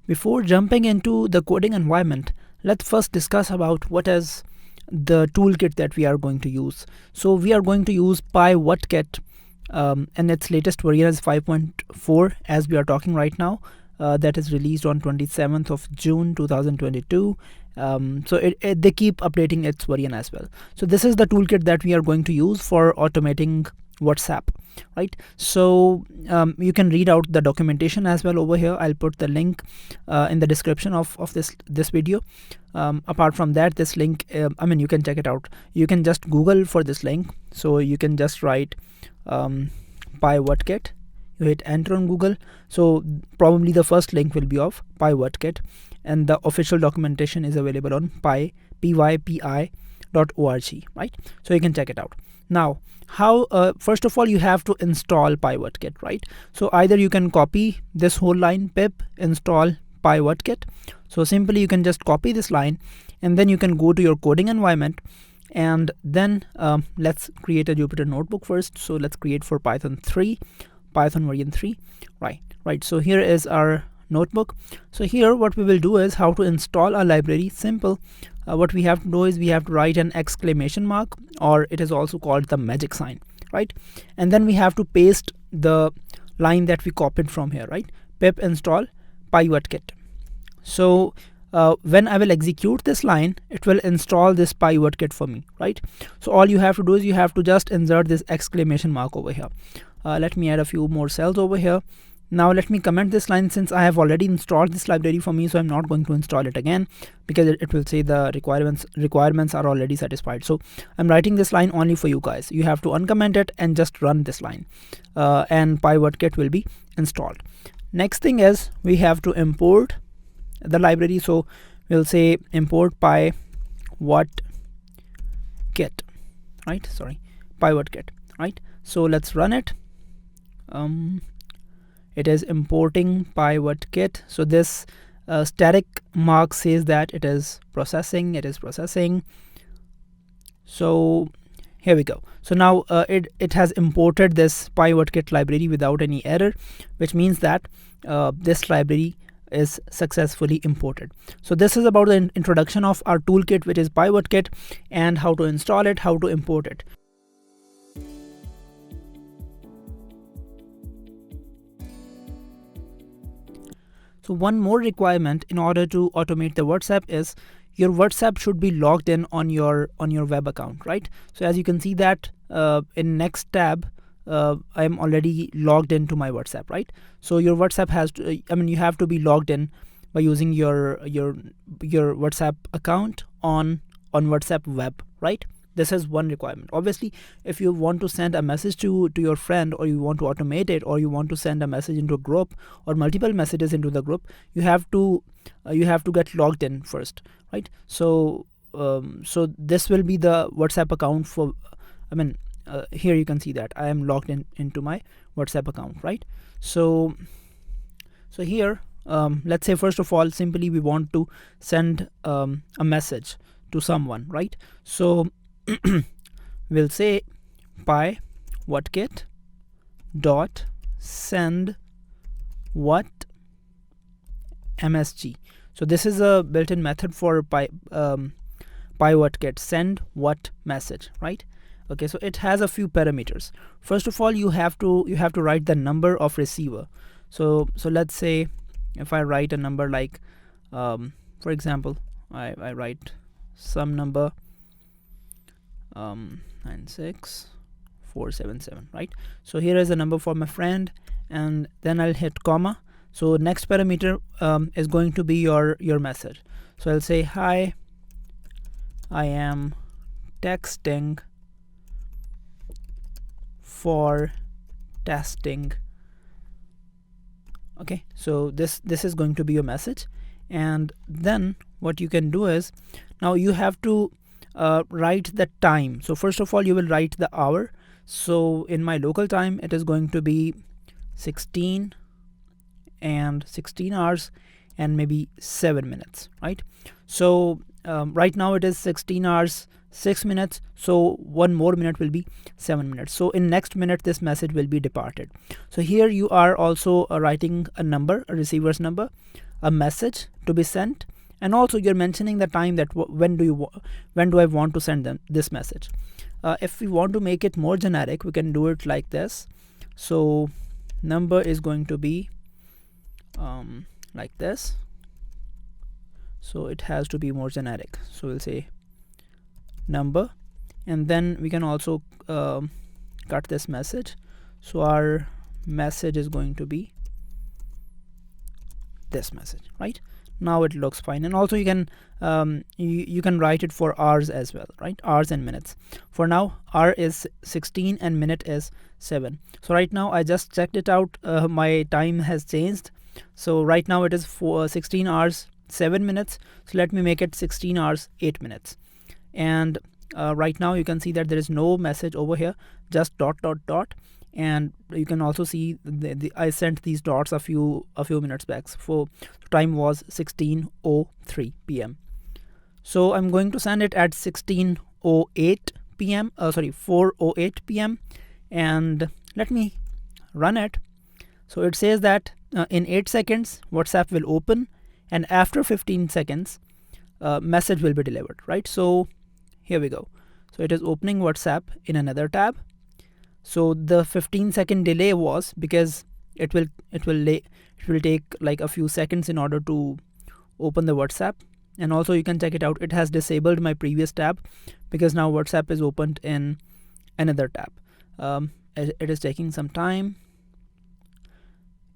Before jumping into the coding environment, let's first discuss about what is the toolkit that we are going to use. So we are going to use PyWhatKit, and its latest version is 5.4 as we are talking right now. That is released on 27th of June 2022. So they keep updating its version as well. So this is the toolkit that we are going to use for automating WhatsApp, right? So you can read out the documentation as well over here. I'll put the link in the description of this video. Apart from that, this link, you can check it out. You can just Google for this link. So you can just write PyWhatKit. You hit enter on Google. So probably the first link will be of PyWhatKit, and the official documentation is available on pypi.org, right? So you can check it out. Now, how first of all, you have to install PyWhatKit, right? So either you can copy this whole line, pip install PyWhatKit. So simply you can just copy this line, and then you can go to your coding environment, and then let's create a Jupyter notebook first. So let's create for Python version 3, right? So here is our notebook. So here what we will do is how to install a library. Simple. What we have to do is we have to write an exclamation mark, or it is also called the magic sign, right? And then we have to paste the line that we copied from here, right? Pip install PyWhatKit. So when I will execute this line, it will install this PyWhatKit for me, right? So all you have to do is you have to just insert this exclamation mark over here. Let me add a few more cells over here. Now let me comment this line, since I have already installed this library for me, so I'm not going to install it again, because it will say the requirements are already satisfied. So I'm writing this line only for you guys. You have to uncomment it and just run this line, and PyWhatKit will be installed. Next thing is we have to import the library. So we'll say import PyWhatKit, right? PyWhatKit, right? So let's run it. It is importing PyWhatKit. So this static mark says that it is processing. So here we go. So now it has imported this PyWhatKit library without any error, which means that this library is successfully imported. So this is about the introduction of our toolkit, which is PyWhatKit, and how to install it, how to import it. So one more requirement in order to automate the WhatsApp is your WhatsApp should be logged in on your web account, right? So as you can see that in next tab, I am already logged into my WhatsApp, right? So your WhatsApp has to, you have to be logged in by using your WhatsApp account on WhatsApp web, right? This is one requirement. Obviously, if you want to send a message to your friend, or you want to automate it, or you want to send a message into a group, or multiple messages into the group, you have to get logged in first, right? So so this will be the WhatsApp account for, here you can see that I am logged into my WhatsApp account, right? So here, let's say first of all, simply we want to send a message to someone, right? So we'll say PyWhatKit dot send what msg. So this is a built-in method for PyWhatKit, send what message, right? Okay, so it has a few parameters. First of all, you have to write the number of receiver. So let's say if I write a number like for example, I write some number 96477, right? So here is a number for my friend, and then I'll hit comma. So next parameter is going to be your message. So I'll say, hi, I am texting for testing. Okay, so this is going to be your message. And then what you can do is, now you have to write the time. So first of all, you will write the hour. So in my local time, it is going to be 16 hours and maybe 7 minutes, right? So right now it is 16 hours 6 minutes, so 1 more minute will be 7 minutes. So in next minute this message will be departed. So here you are also writing a number, a receiver's number, a message to be sent, and also you're mentioning the time that when do I want to send them this message. If we want to make it more generic, we can do it like this. So number is going to be like this, so it has to be more generic, so we'll say number, and then we can also cut this message, so our message is going to be this message, right? Now it looks fine. And also you can you can write it for hours as well, right? Hours and minutes. For now hour is 16 and minute is 7. So right now I just checked it out, my time has changed. So right now it is 16 hours 7 minutes. So let me make it 16 hours 8 minutes. And right now you can see that there is no message over here, just dot dot dot. And you can also see I sent these dots a few minutes back. For time was 16:03 p.m. So I'm going to send it at 16:08 p.m. 4:08 p.m. and let me run it. So it says that in 8 seconds WhatsApp will open, and after 15 seconds message will be delivered, right? So here we go. So it is opening WhatsApp in another tab. So the 15-second delay was because it will take like a few seconds in order to open the WhatsApp. And also you can check it out, it has disabled my previous tab because now WhatsApp is opened in another tab. It is taking some time.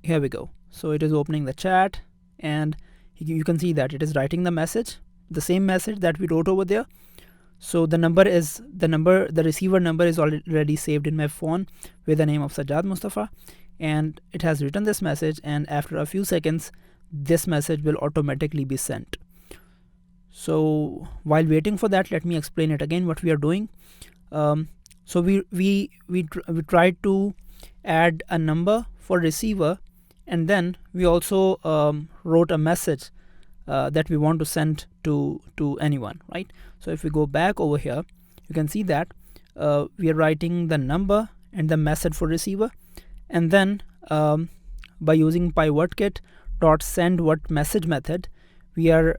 Here we go. So it is opening the chat, and you can see that it is writing the message, the same message that we wrote over there. So the receiver number is already saved in my phone with the name of Sajjad Mustafa, and it has written this message, and after a few seconds this message will automatically be sent. So while waiting for that, let me explain it again what we are doing. So we tried to add a number for receiver, and then we also wrote a message that we want to send to anyone, right? So if we go back over here, you can see that we are writing the number and the message for receiver, and then by using PyWordKit .send what message method, we are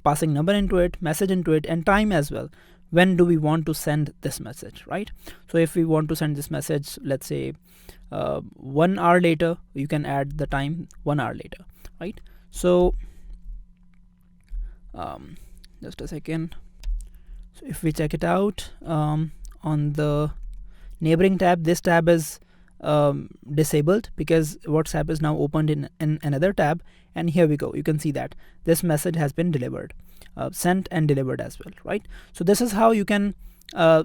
passing number into it, message into it, and time as well. When do we want to send this message, right? So if we want to send this message, let's say 1 hour later, you can add the time 1 hour later, right? So just a second. So if we check it out on the neighboring tab, this tab is disabled because WhatsApp is now opened in another tab, and here we go. You can see that this message has been delivered, sent and delivered as well, right? So this is how you can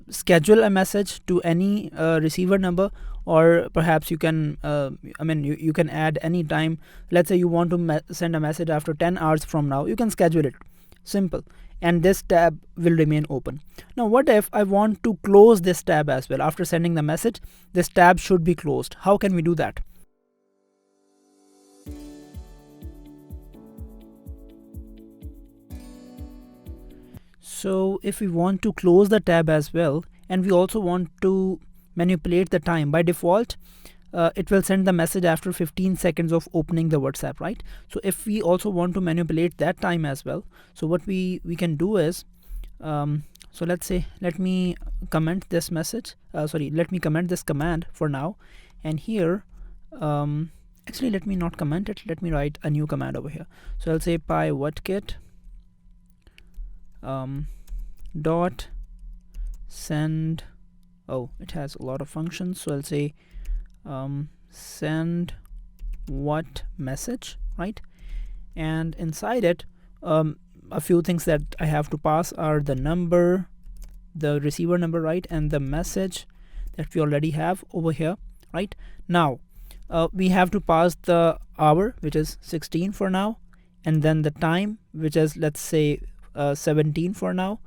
schedule a message to any receiver number, or perhaps you can you can add any time. Let's say you want to send a message after 10 hours from now, you can schedule it. Simple. And this tab will remain open. Now what if I want to close this tab as well? After sending the message, this tab should be closed. How can we do that? So if we want to close the tab as well, and we also want to manipulate the time, by default it will send the message after 15 seconds of opening the WhatsApp, right? So if we also want to manipulate that time as well, so what we can do is, so let's say, let me comment this message, let me comment this command for now, and here actually let me not comment it, let me write a new command over here. So I'll say PyWordKit dot send, it has a lot of functions, so I'll say send what message, right? And inside it, a few things that I have to pass are the number, the receiver number, right, and the message that we already have over here, right? Now we have to pass the hour, which is 16 for now, and then the time, which is, let's say 17 for now.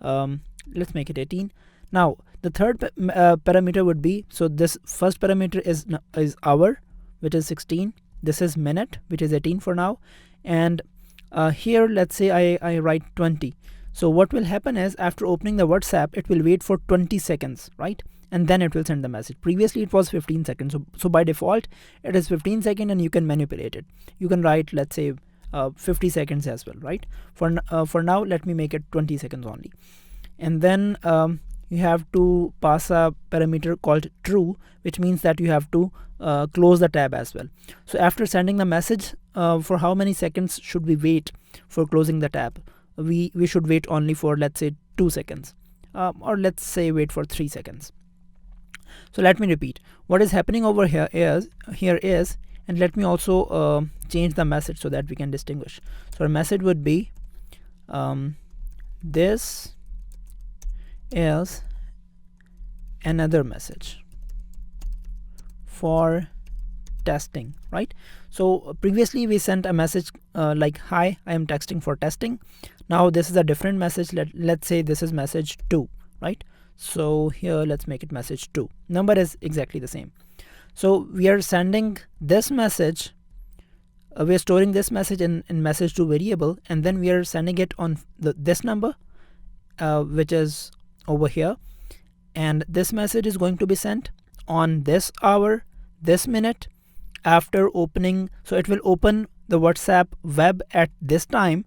Let's make it 18. Now the third parameter would be, so this first parameter is hour, which is 16. This is minute, which is 18 for now, and Here let's say I write 20. So what will happen is, after opening the WhatsApp, it will wait for 20 seconds, right? And then it will send the message. Previously it was 15 seconds. So by default it is 15 seconds, and you can manipulate it. You can write, let's say, 50 seconds as well, right? For now, let me make it 20 seconds only. And then you have to pass a parameter called true, which means that you have to close the tab as well. So after sending the message, for how many seconds should we wait for closing the tab? We should wait only for, let's say, 2 seconds, or let's say wait for 3 seconds. So let me repeat what is happening over here is, and let me also change the message so that we can distinguish. So our message would be, this is another message for testing, right? So previously we sent a message like, hi, I am texting for testing. Now this is a different message. Let's say this is message 2, right? So here let's make it message 2. Number is exactly the same. So we are sending this message, we are storing this message in message 2 variable, and then we are sending it on this number, which is over here, and this message is going to be sent on this hour, this minute, after opening. So it will open the WhatsApp web at this time,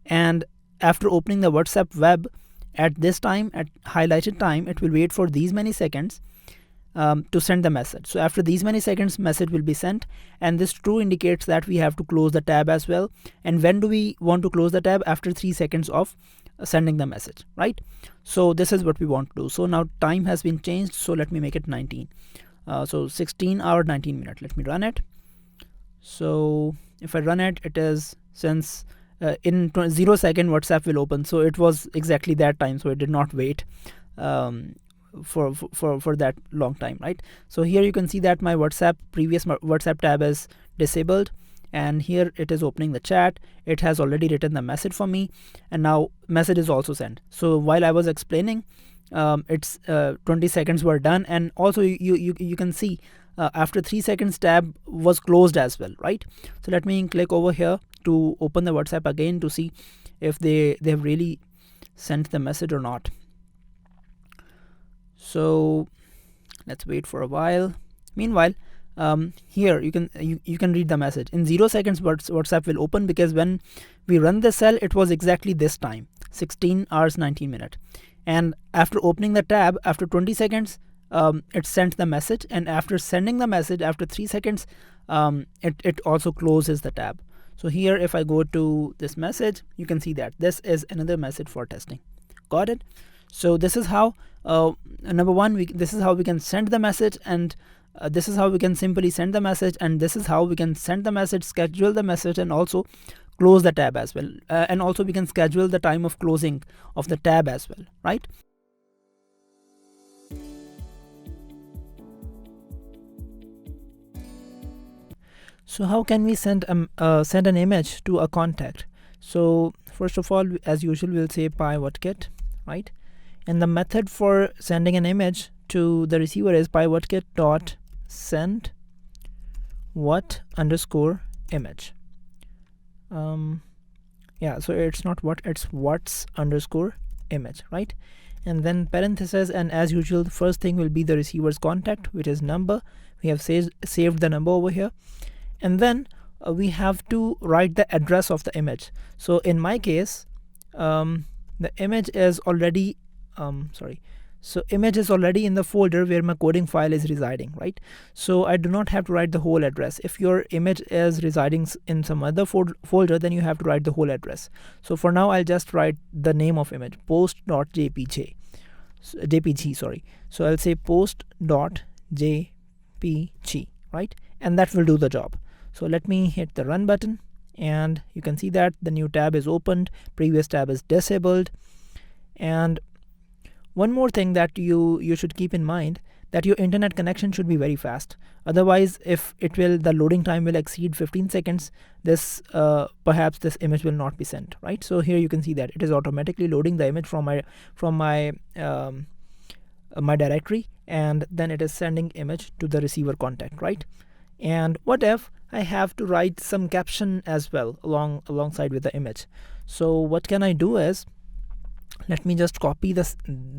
and after opening the WhatsApp web at this time, at highlighted time, it will wait for these many seconds to send the message. So after these many seconds, message will be sent, and this true indicates that we have to close the tab as well. And when do we want to close the tab? After 3 seconds of sending the message, right? So this is what we want to do. So now time has been changed, so let me make it 19. So 16 hour 19 minute. Let me run it. So if I run it, it is, since in 0 second WhatsApp will open, so it was exactly that time, so it did not wait for that long time, right? So here you can see that my previous WhatsApp tab is disabled, and here it is opening the chat. It has already written the message for me, and now message is also sent. So while I was explaining, it's 20 seconds were done, and also you can see after 3 seconds tab was closed as well, right? So let me click over here to open the WhatsApp again to see if they have really sent the message or not. So let's wait for a while. Meanwhile, here you can read the message. In 0 seconds WhatsApp will open, because when we run the cell, it was exactly this time, 16 hours 19 minutes. And after opening the tab, after 20 seconds, it sent the message, and after sending the message, after 3 seconds, it also closes the tab. So here, if I go to this message, you can see that this is another message for testing. Got it? So this is how number one, this is how we can send the message, and this is how we can simply send the message, and this is how we can send the message, schedule the message, and also close the tab as well. And also we can schedule the time of closing of the tab as well, right? So how can we send an image to a contact? So first of all, as usual, we'll say pywhatkit, right? And the method for sending an image to the receiver is pywhatkit dot send what underscore image. Yeah, so it's not what, it's what's underscore image, right? And then parentheses, and as usual, the first thing will be the receiver's contact, which is number. We have saved the number over here. And then we have to write the address of the image. So in my case, the image is already image is already in the folder where my coding file is residing, right? So I do not have to write the whole address. If your image is residing in some other folder, then you have to write the whole address. So for now, I'll just write the name of image, post.jpg. So I'll say post.jpg, right? And that will do the job. So let me hit the run button, and you can see that the new tab is opened, previous tab is disabled. And one more thing that you should keep in mind, that your internet connection should be very fast. Otherwise, if the loading time will exceed 15 seconds, perhaps this image will not be sent, right? So here you can see that it is automatically loading the image from my directory, and then it is sending image to the receiver contact, right? And what if I have to write some caption as well alongside with the image. So what can I do is, let me just copy the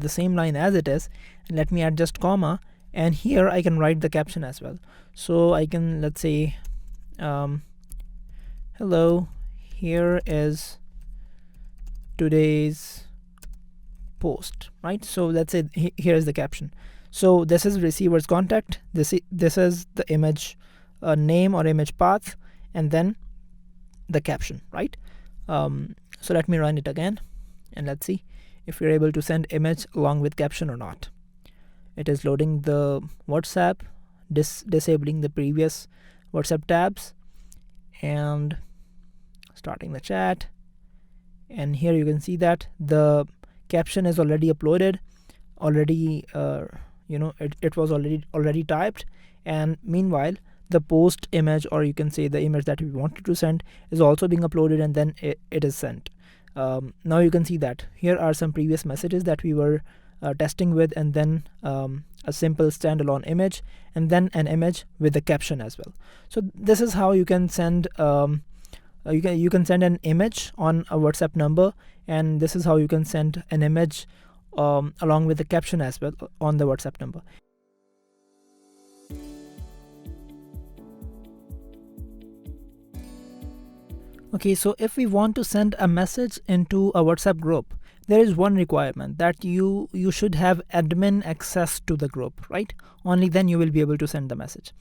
same line as it is, and let me add just comma, and here I can write the caption as well. So I can, let's say, hello, here is today's post, right? So let's say here is the caption. So this is receiver's contact, this is the image name or image path, and then the caption, right? So let me run it again, and let's see if we're able to send image along with caption or not. It is loading the WhatsApp, disabling the previous WhatsApp tabs, and starting the chat. And here you can see that the caption is already uploaded, already it was already typed, and meanwhile the post image, or you can say the image that we wanted to send, is also being uploaded, and then it is sent. Now you can see that here are some previous messages that we were testing with, and then a simple standalone image, and then an image with the caption as well. So this is how you can send you can send an image on a WhatsApp number, and this is how you can send an image along with the caption as well on the WhatsApp number. Okay, so if we want to send a message into a WhatsApp group, there is one requirement, that you should have admin access to the group, right? Only then you will be able to send the message,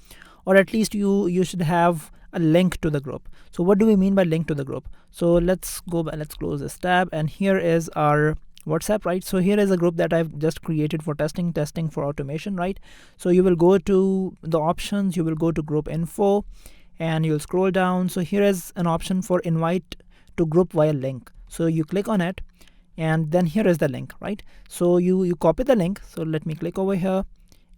or at least you should have a link to the group. So what do we mean by link to the group? So let's go back, let's close this tab, and here is our WhatsApp, right? So here is a group that I've just created for testing for automation, right? So you will go to the options, you will go to group info, and you'll scroll down. So here is an option for invite to group via link. So you click on it, and then here is the link, right? So you copy the link. So let me click over here,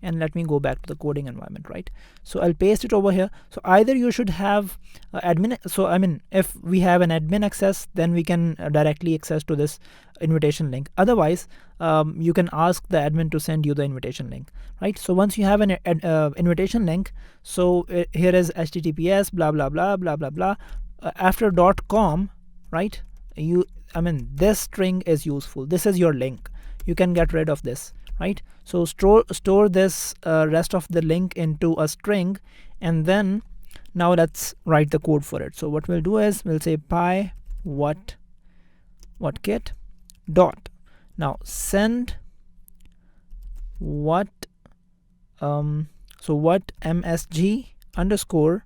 and let me go back to the coding environment, right? So I'll paste it over here. So either you should have admin, so I mean, if we have an admin access, then we can directly access to this invitation link. Otherwise, you can ask the admin to send you the invitation link, right? So once you have an invitation link, so here is https blah blah blah blah blah blah after .com, right? This string is useful. This is your link. You can get rid of this, right? So store this rest of the link into a string, and then now let's write the code for it. So what we'll do is we'll say py what kit dot, now send what what msg underscore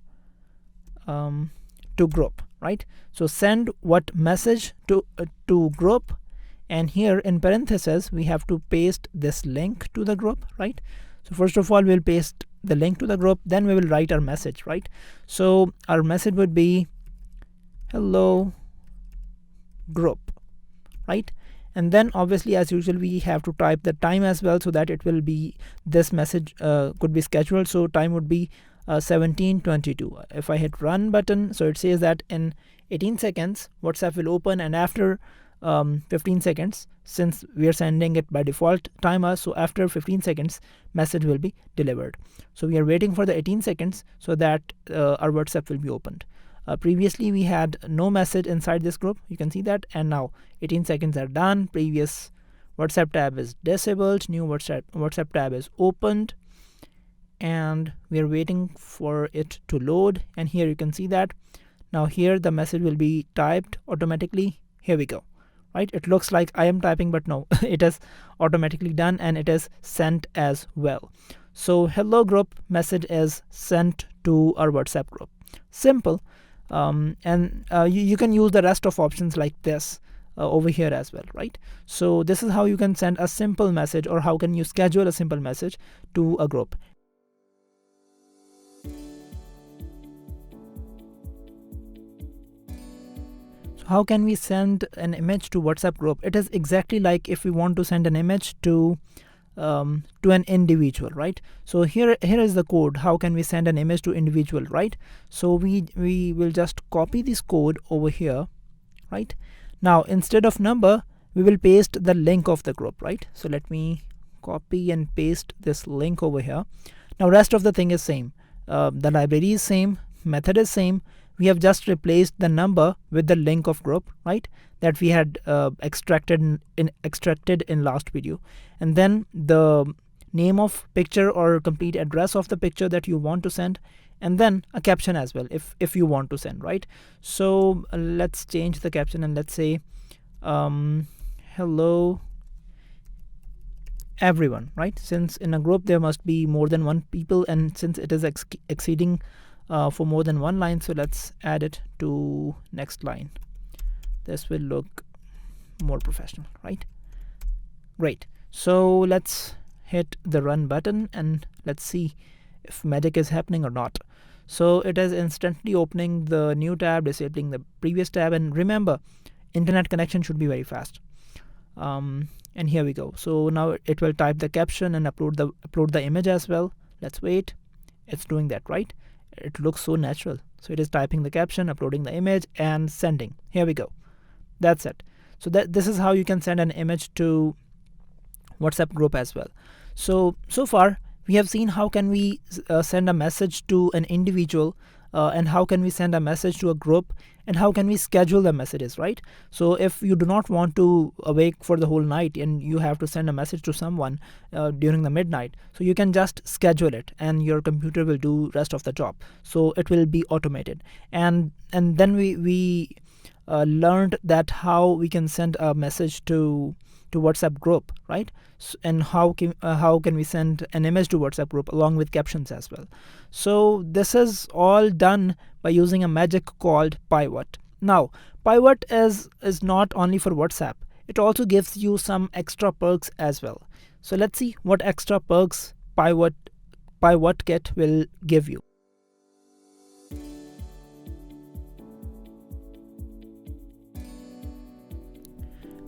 to group, right? So send what message to group, and here in parentheses we have to paste this link to the group, right? So first of all we'll paste the link to the group, then we will write our message, right? So our message would be hello group, right? And then obviously as usual we have to type the time as well, so that it will be, this message could be scheduled, so time would be 17:22. If I hit run button, so it says that in 18 seconds WhatsApp will open, and after 15 seconds, since we are sending it by default timer, so after 15 seconds message will be delivered. So we are waiting for the 18 seconds so that our WhatsApp will be opened. Previously we had no message inside this group, you can see that, and now 18 seconds are done, previous WhatsApp tab is disabled, new WhatsApp tab is opened, and we are waiting for it to load. And here you can see that now here the message will be typed automatically. Here we go, right? It looks like I am typing, but no, it is automatically done, and it is sent as well. So hello group message is sent to our WhatsApp group. Simple. And you can use the rest of options like this over here as well, right? So this is how you can send a simple message, or how can you schedule a simple message to a group. So how can we send an image to WhatsApp group? It is exactly like if we want to send an image to an individual, right? So here is the code. How can we send an image to individual, right? So we will just copy this code over here, right? Now instead of number we will paste the link of the group, right? So let me copy and paste this link over here. Now rest of the thing is same. The library is same, method is same. We have just replaced the number with the link of group, right, that we had extracted in last video, and then the name of picture or complete address of the picture that you want to send, and then a caption as well if you want to send, right? So let's change the caption and let's say hello everyone, right? Since in a group there must be more than one people, and since it is exceeding for more than one line, so let's add it to next line. This will look more professional, right? Great. So let's hit the run button and let's see if magic is happening or not. So it is instantly opening the new tab, disabling the previous tab, and remember, internet connection should be very fast. And here we go. So now it will type the caption and upload the image as well. Let's wait. It's doing that, right? It looks so natural. So it is typing the caption, uploading the image, and sending. Here we go. That's it. So this is how you can send an image to WhatsApp group as well. So far we have seen how can we send a message to an individual, and how can we send a message to a group, and how can we schedule the messages, right? So if you do not want to awake for the whole night and you have to send a message to someone during the midnight, so you can just schedule it and your computer will do rest of the job. So it will be automated. And then we learned that how we can send a message to WhatsApp group, right? And how can we send an image to WhatsApp group along with captions as well. So this is all done by using a magic called Pivot. Now Pivot is not only for WhatsApp, it also gives you some extra perks as well. So let's see what extra perks PivotKit will give you.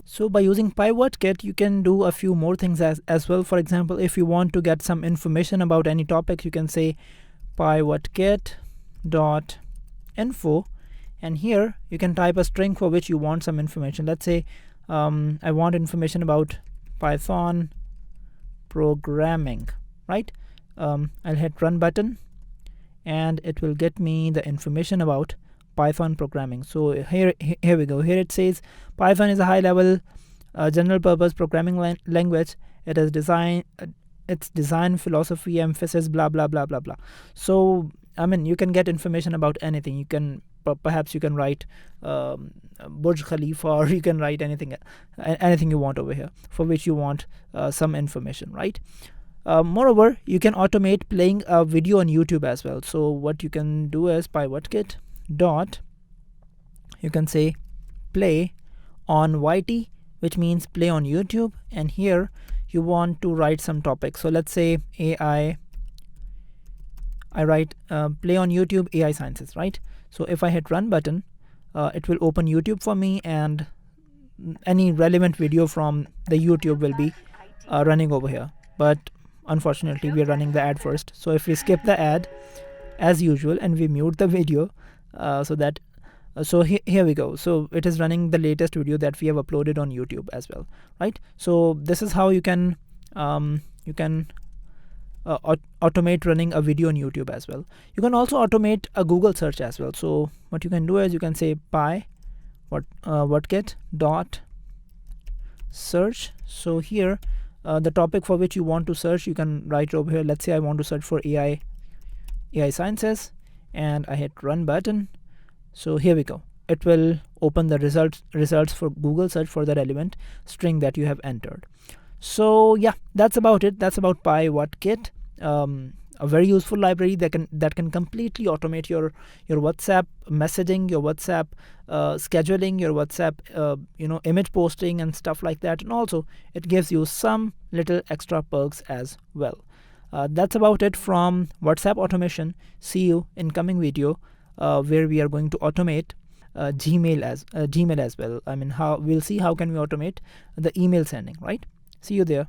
So by using PivotKit, you can do a few more things as well. For example, if you want to get some information about any topic, you can say pivotkit.info, and here you can type a string for which you want some information. Let's say I want information about Python programming, right? I'll hit run button and it will get me the information about Python programming. So here we go. Here it says Python is a high level general purpose programming language. It is its design philosophy, emphasis, blah blah blah blah blah. So I mean, you can get information about anything. You can perhaps you can write Burj Khalifa, or you can write anything you want over here for which you want some information, right? Moreover, you can automate playing a video on YouTube as well. So what you can do is PivotKit dot, you can say play on YT, which means play on YouTube, and here you want to write some topic. So let's say AI, I write play on YouTube AI sciences, right? So if I hit run button, it will open YouTube for me, and any relevant video from the YouTube will be running over here. But unfortunately we are running the ad first. So if we skip the ad as usual and we mute the video, here we go. So it is running the latest video that we have uploaded on YouTube as well, right? So this is how you can automate running a video on YouTube as well. You can also automate a Google search as well. So what you can do is you can say PivotKit dot search. So here the topic for which you want to search, you can write over here. Let's say I want to search for AI sciences, and I hit run button. So here we go. It will open the results for Google search for the relevant string that you have entered. So yeah, that's about it. That's about PivotKit. A very useful library that can completely automate your WhatsApp messaging, your WhatsApp scheduling, your WhatsApp image posting and stuff like that. And also it gives you some little extra perks as well. That's about it from WhatsApp automation. See you in coming video where we are going to automate Gmail as well. I mean, we'll see how can we automate the email sending, right? See you there.